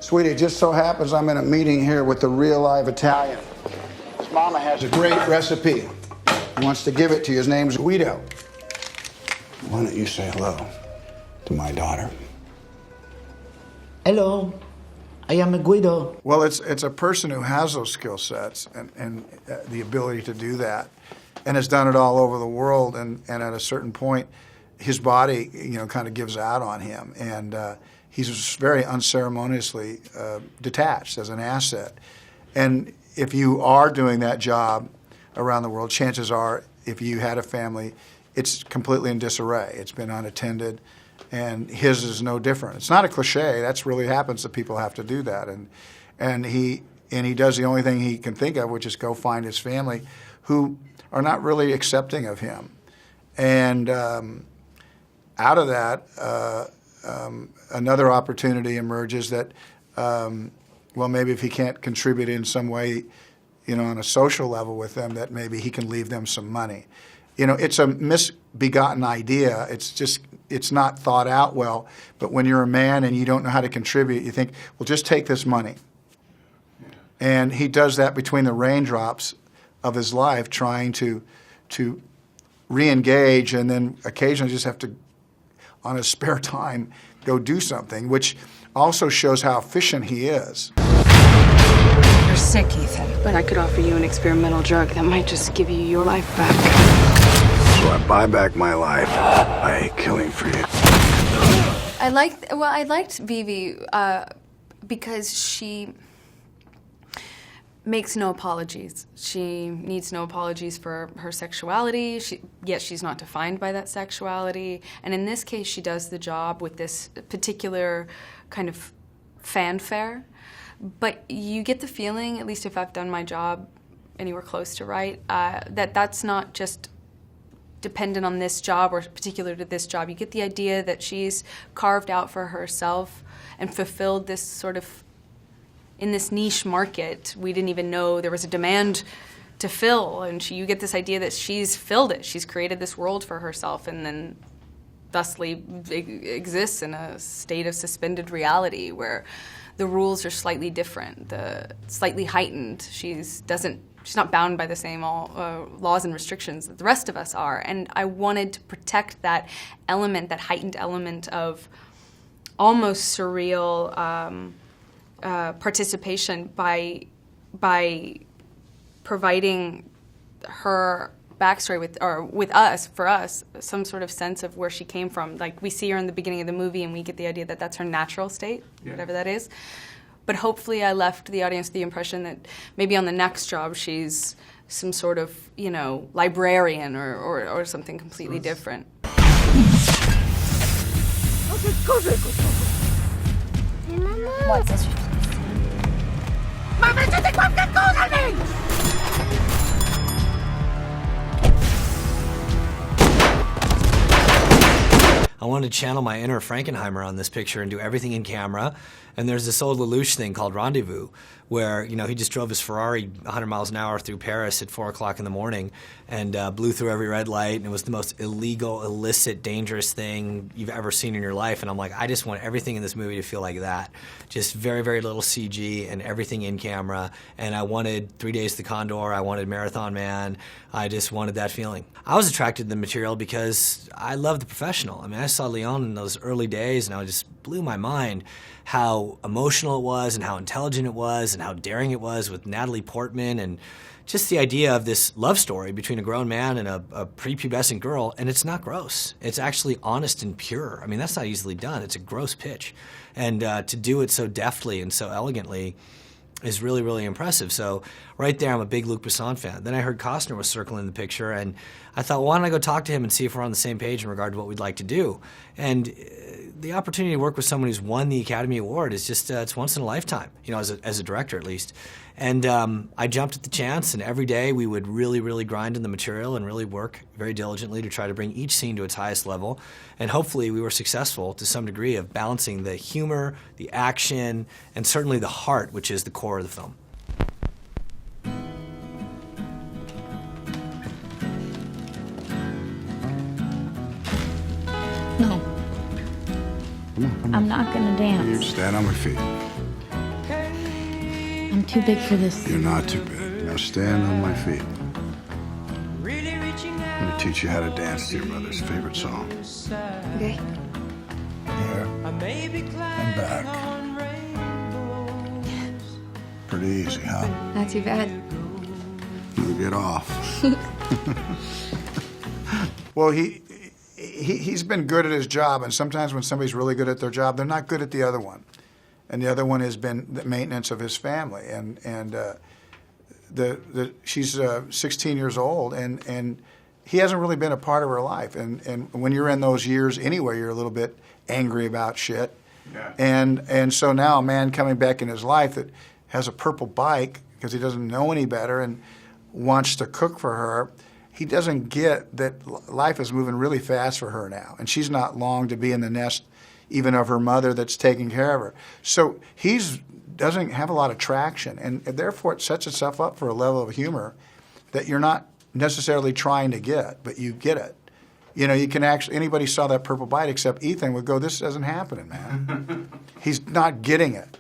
Sweetie, it just so happens I'm in a meeting here with the real live Italian. His mama has a great recipe. He wants to give it to you. His name's Guido. Why don't you say hello to my daughter? Hello, I am Guido. Well, it's a person who has those skill sets and the ability to do that, and has done it all over the world. And at a certain point, his body, kind of gives out on him, and he's very unceremoniously detached as an asset. And if you are doing that job around the world, chances are, if you had a family, it's completely in disarray. It's been unattended, and his is no different. It's not a cliche. That's really happens that people have to do that, and he does the only thing he can think of, which is go find his family, who are not really accepting of him. And out of that, another opportunity emerges that, well, maybe if he can't contribute in some way, on a social level with them, that maybe he can leave them some money. It's a misbegotten idea. It's not thought out well. But when you're a man and you don't know how to contribute, you think, well, just take this money. Yeah. And he does that between the raindrops of his life, trying to re-engage, and then occasionally just have to, on his spare time, go do something, which also shows how efficient he is. You're sick, Ethan. But I could offer you an experimental drug that might just give you your life back. So I buy back my life by killing for you. I liked Vivie because she makes no apologies. She needs no apologies for her sexuality, yet she's not defined by that sexuality. And in this case, she does the job with this particular kind of fanfare. But you get the feeling, at least if I've done my job anywhere close to right, that that's not just dependent on this job or particular to this job. You get the idea that she's carved out for herself and fulfilled this sort of, in this niche market, we didn't even know there was a demand to fill, and you get this idea that she's filled it. She's created this world for herself, and then thusly exists in a state of suspended reality where the rules are slightly different, slightly heightened. She's not bound by the same laws and restrictions that the rest of us are. And I wanted to protect that element, that heightened element of almost surreal participation by providing her backstory for us, some sort of sense of where she came from. Like, we see her in the beginning of the movie and we get the idea that that's her natural state, whatever that is. But hopefully I left the audience the impression that maybe on the next job she's some sort of, librarian or something completely different. I wanted to channel my inner Frankenheimer on this picture and do everything in camera. And there's this old Lelouch thing called Rendezvous, where he just drove his Ferrari 100 miles an hour through Paris at 4 o'clock in the morning and blew through every red light, and it was the most illegal, illicit, dangerous thing you've ever seen in your life. And I'm like, I just want everything in this movie to feel like that. Just very, very little CG and everything in camera. And I wanted 3 Days to the Condor, I wanted Marathon Man, I just wanted that feeling. I was attracted to the material because I love the professional. I mean, I saw Leon in those early days and I just blew my mind how emotional it was and how intelligent it was and how daring it was with Natalie Portman, and just the idea of this love story between a grown man and a prepubescent girl. And it's not gross. It's actually honest and pure. I mean, that's not easily done. It's a gross pitch. And to do it so deftly and so elegantly is really, really impressive. So right there, I'm a big Luc Besson fan. Then I heard Costner was circling the picture, and I thought, well, why don't I go talk to him and see if we're on the same page in regard to what we'd like to do? And the opportunity to work with someone who's won the Academy Award is just, it's once in a lifetime, as a director at least. And I jumped at the chance, and every day we would really, really grind in the material and really work very diligently to try to bring each scene to its highest level. And hopefully we were successful to some degree of balancing the humor, the action, and certainly the heart, which is the core of the film. No. I'm not gonna dance. You stand on my feet. too big for this. You're not too big. Now stand on my feet. I'm going to teach you how to dance to your mother's favorite song. Okay. Here and back. Pretty easy, huh? Not too bad. You get off. Well, he's been good at his job, and sometimes when somebody's really good at their job, they're not good at the other one. And the other one has been the maintenance of his family. And she's 16 years old, and he hasn't really been a part of her life. And when you're in those years anyway, you're a little bit angry about shit. Yeah. And so now a man coming back in his life that has a purple bike because he doesn't know any better and wants to cook for her, he doesn't get that life is moving really fast for her now. And she's not long to be in the nest even of her mother that's taking care of her. So doesn't have a lot of traction, and therefore it sets itself up for a level of humor that you're not necessarily trying to get, but you get it. You know, you can actually, anybody saw that purple bite except Ethan would go, this isn't happening, man. He's not getting it.